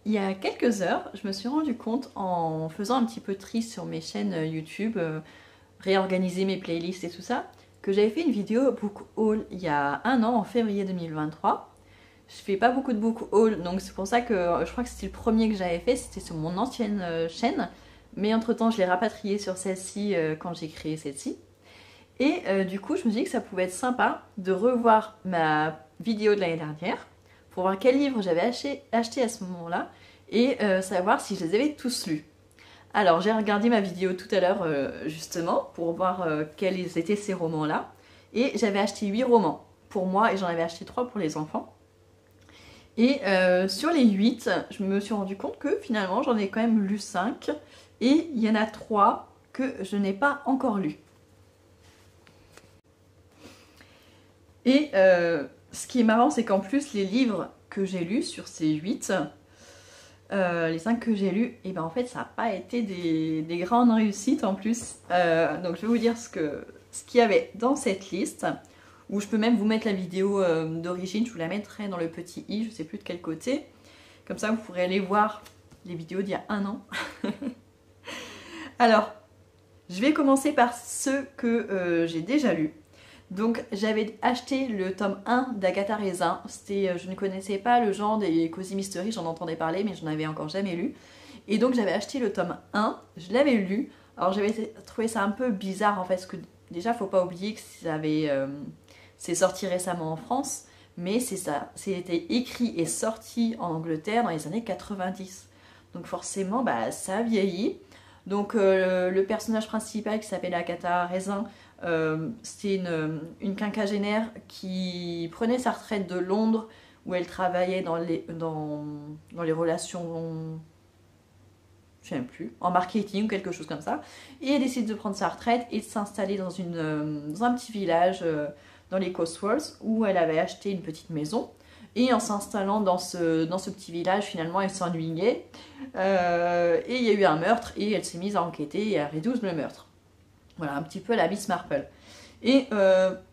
Il y a quelques heures, je me suis rendu compte en faisant un petit peu de tri sur mes chaînes YouTube, réorganiser mes playlists et tout ça, que j'avais fait une vidéo book haul il y a un an, en février 2023. Je fais pas beaucoup de book haul, donc c'est pour ça que je crois que c'était le premier que j'avais fait, c'était sur mon ancienne chaîne. Mais entre temps, je l'ai rapatrié sur celle-ci quand j'ai créé celle-ci. Et du coup, je me suis dit que ça pouvait être sympa de revoir ma vidéo de l'année dernière pour voir quels livres j'avais acheté à ce moment-là et savoir si je les avais tous lus. Alors, j'ai regardé ma vidéo tout à l'heure justement pour voir quels étaient ces romans-là. Et j'avais acheté 8 romans pour moi et j'en avais acheté 3 pour les enfants. Et sur les 8, je me suis rendu compte que finalement j'en ai quand même lu 5 et il y en a 3 que je n'ai pas encore lus. Et ce qui est marrant, c'est qu'en plus, les livres que j'ai lus sur ces 8, les 5 que j'ai lus, et ben en fait, ça n'a pas été des grandes réussites en plus. Donc je vais vous dire ce qu'il y avait dans cette liste, où je peux même vous mettre la vidéo d'origine, je vous la mettrai dans le petit i, je ne sais plus de quel côté. Comme ça, vous pourrez aller voir les vidéos d'il y a un an. Alors, je vais commencer par ceux que j'ai déjà lus. Donc j'avais acheté le tome 1 d'Agatha Raisin. Je ne connaissais pas le genre des cosy mystery, j'en entendais parler mais je n'en avais encore jamais lu. Et donc j'avais acheté le tome 1, je l'avais lu. Alors j'avais trouvé ça un peu bizarre en fait, parce que déjà faut pas oublier que c'est sorti récemment en France, mais c'était écrit et sorti en Angleterre dans les années 90. Donc forcément ça a vieilli. Donc le personnage principal qui s'appelle Agatha Raisin, c'était une quinquagénaire qui prenait sa retraite de Londres où elle travaillait dans les relations, je ne sais même plus, en marketing ou quelque chose comme ça. Et elle décide de prendre sa retraite et de s'installer dans un petit village dans les Cotswolds où elle avait acheté une petite maison. Et en s'installant dans ce petit village, finalement, elle s'ennuyait. Et il y a eu un meurtre et elle s'est mise à enquêter et à résoudre le meurtre. Voilà, un petit peu la Miss Marple. Et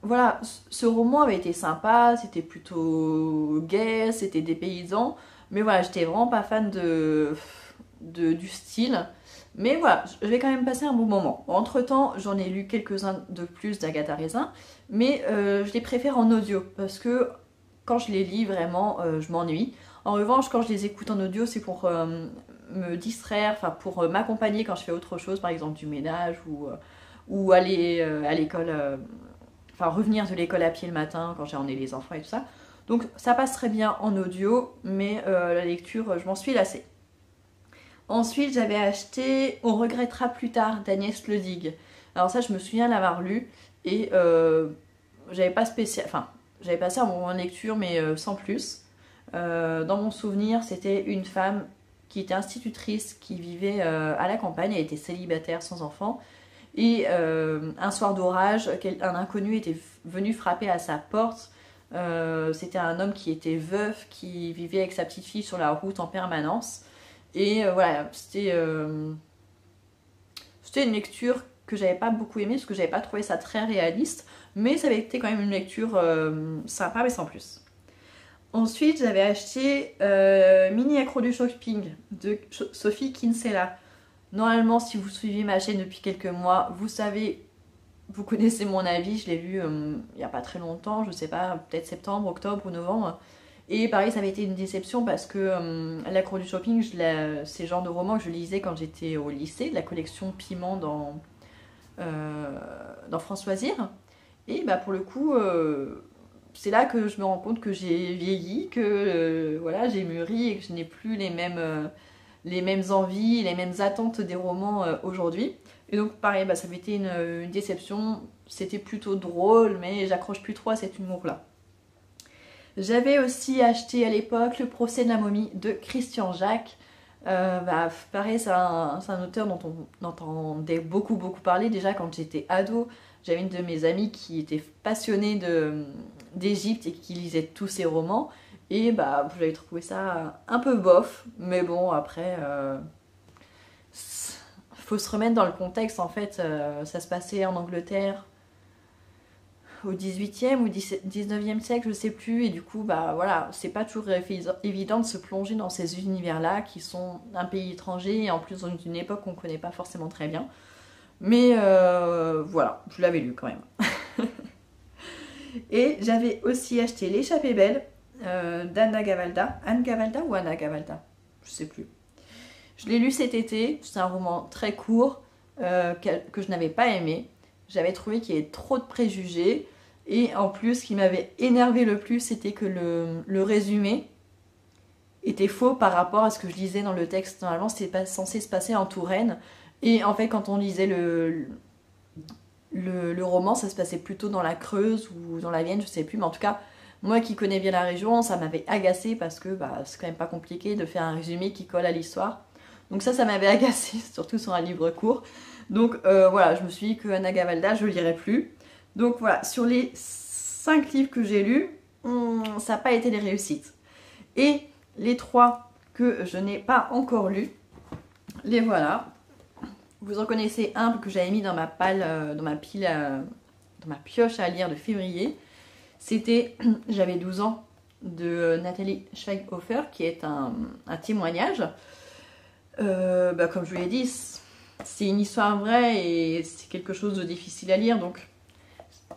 voilà, ce roman avait été sympa, c'était plutôt gai, c'était des paysans. Mais voilà, j'étais vraiment pas fan du style. Mais voilà, je vais quand même passer un bon moment. Entre temps, j'en ai lu quelques-uns de plus d'Agatha Raisin. Mais je les préfère en audio parce que quand je les lis, vraiment, je m'ennuie. En revanche, quand je les écoute en audio, c'est pour me distraire, enfin pour m'accompagner quand je fais autre chose, par exemple du ménage ou aller à l'école, enfin revenir de l'école à pied le matin quand j'ai emmené les enfants et tout ça. Donc ça passe très bien en audio, mais la lecture, je m'en suis lassée. Ensuite, j'avais acheté On regrettera plus tard d'Agnès Ledig. Alors ça, je me souviens l'avoir lu et j'avais pas spécial, enfin j'avais passé un moment de lecture, mais sans plus. Dans mon souvenir, c'était une femme qui était institutrice, qui vivait à la campagne, elle était célibataire, sans enfant. Et un soir d'orage, un inconnu était venu frapper à sa porte. C'était un homme qui était veuf, qui vivait avec sa petite fille sur la route en permanence. Et voilà, c'était une lecture que j'avais pas beaucoup aimée, parce que j'avais pas trouvé ça très réaliste. Mais ça avait été quand même une lecture sympa, mais sans plus. Ensuite, j'avais acheté Mini Accro du Shopping de Sophie Kinsella. Normalement, si vous suivez ma chaîne depuis quelques mois, vous savez, vous connaissez mon avis. Je l'ai lu il n'y a pas très longtemps, je sais pas, peut-être septembre, octobre ou novembre. Et pareil, ça avait été une déception parce que L'Accro du Shopping, c'est le genre de roman que je lisais quand j'étais au lycée, de la collection Piment dans France Loisirs. Et pour le coup, c'est là que je me rends compte que j'ai vieilli, que voilà, j'ai mûri et que je n'ai plus les mêmes envies, les mêmes attentes des romans aujourd'hui. Et donc pareil, ça avait été une déception. C'était plutôt drôle, mais j'accroche plus trop à cet humour-là. J'avais aussi acheté à l'époque Le procès de la momie de Christian Jacques. Pareil, c'est un auteur dont on entendait beaucoup parler déjà quand j'étais ado. J'avais une de mes amies qui était passionnée d'Égypte et qui lisait tous ses romans. Et j'avais trouvé ça un peu bof. Mais bon, après, faut se remettre dans le contexte. En fait, ça se passait en Angleterre au 18e ou 19e siècle, je sais plus, et du coup, bah voilà, c'est pas toujours évident de se plonger dans ces univers-là qui sont un pays étranger et en plus dans une époque qu'on connaît pas forcément très bien. Mais voilà, je l'avais lu quand même. Et j'avais aussi acheté L'échappée belle d'Anna Gavalda. Anne Gavalda ou Anna Gavalda? Je sais plus. Je l'ai lu cet été, c'est un roman très court que je n'avais pas aimé. J'avais trouvé qu'il y avait trop de préjugés. Et en plus, ce qui m'avait énervé le plus, c'était que le résumé était faux par rapport à ce que je lisais dans le texte. Normalement, c'était pas censé se passer en Touraine. Et en fait, quand on lisait le roman, ça se passait plutôt dans la Creuse ou dans la Vienne, je sais plus. Mais en tout cas, moi qui connais bien la région, ça m'avait agacée parce que bah, c'est quand même pas compliqué de faire un résumé qui colle à l'histoire. Donc ça m'avait agacée, surtout sur un livre court. Donc voilà, je me suis dit que Anna Gavalda, je lirai plus. Donc voilà, sur les 5 livres que j'ai lus, ça n'a pas été des réussites. Et les 3 que je n'ai pas encore lus, les voilà. Vous en connaissez un que j'avais mis dans ma pioche à lire de février. C'était J'avais 12 ans de Nathalie Schweighofer, qui est un témoignage. Bah, comme je vous l'ai dit, c'est une histoire vraie et c'est quelque chose de difficile à lire, donc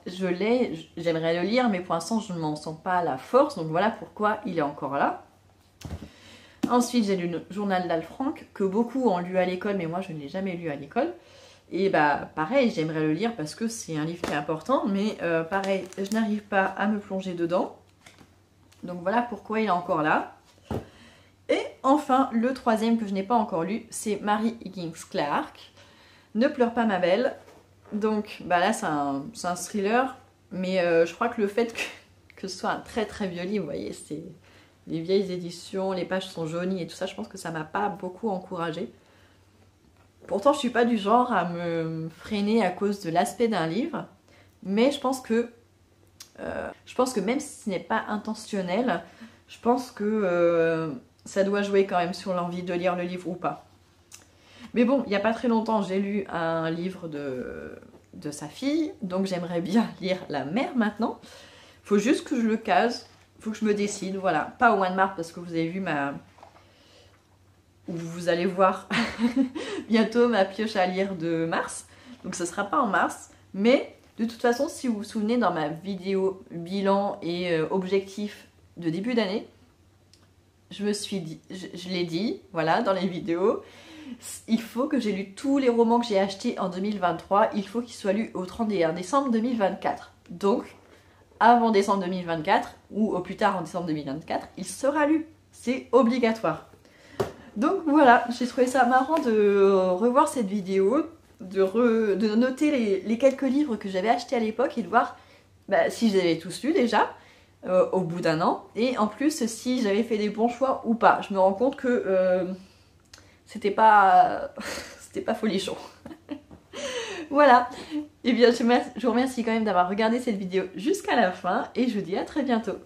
j'aimerais le lire, mais pour l'instant je ne m'en sens pas la force, donc voilà pourquoi il est encore là. Ensuite, j'ai lu le journal d'Anne Frank, que beaucoup ont lu à l'école, mais moi je ne l'ai jamais lu à l'école. Et bah pareil, j'aimerais le lire parce que c'est un livre qui est important, mais pareil, je n'arrive pas à me plonger dedans. Donc voilà pourquoi il est encore là. Et enfin, le 3e que je n'ai pas encore lu, c'est Mary Higgins Clark. Ne pleure pas ma belle. Donc bah là, c'est un thriller, mais je crois que le fait que ce soit un très très vieux livre, vous voyez, c'est les vieilles éditions, les pages sont jaunies et tout ça, je pense que ça m'a pas beaucoup encouragée. Pourtant, je suis pas du genre à me freiner à cause de l'aspect d'un livre, mais je pense que même si ce n'est pas intentionnel, je pense que ça doit jouer quand même sur l'envie de lire le livre ou pas. Mais bon, il n'y a pas très longtemps, j'ai lu un livre de sa fille, donc j'aimerais bien lire La Mère maintenant. Faut juste que je le case, faut que je me décide, voilà. Pas au mois de mars parce que vous avez vu vous allez voir bientôt ma pioche à lire de mars, donc ce sera pas en mars, mais de toute façon, si vous vous souvenez, dans ma vidéo bilan et objectif de début d'année, je me suis dit, je l'ai dit, voilà, dans les vidéos, il faut que j'ai lu tous les romans que j'ai achetés en 2023, il faut qu'ils soient lus au 31 décembre 2024. Donc, avant décembre 2024, ou au plus tard en décembre 2024, il sera lu. C'est obligatoire. Donc voilà, j'ai trouvé ça marrant de revoir cette vidéo, de noter les quelques livres que j'avais achetés à l'époque et de voir bah, si je les avais tous lus déjà. Au bout d'un an, et en plus si j'avais fait des bons choix ou pas. Je me rends compte que c'était pas folichon. Voilà, et bien je vous remercie quand même d'avoir regardé cette vidéo jusqu'à la fin et je vous dis à très bientôt.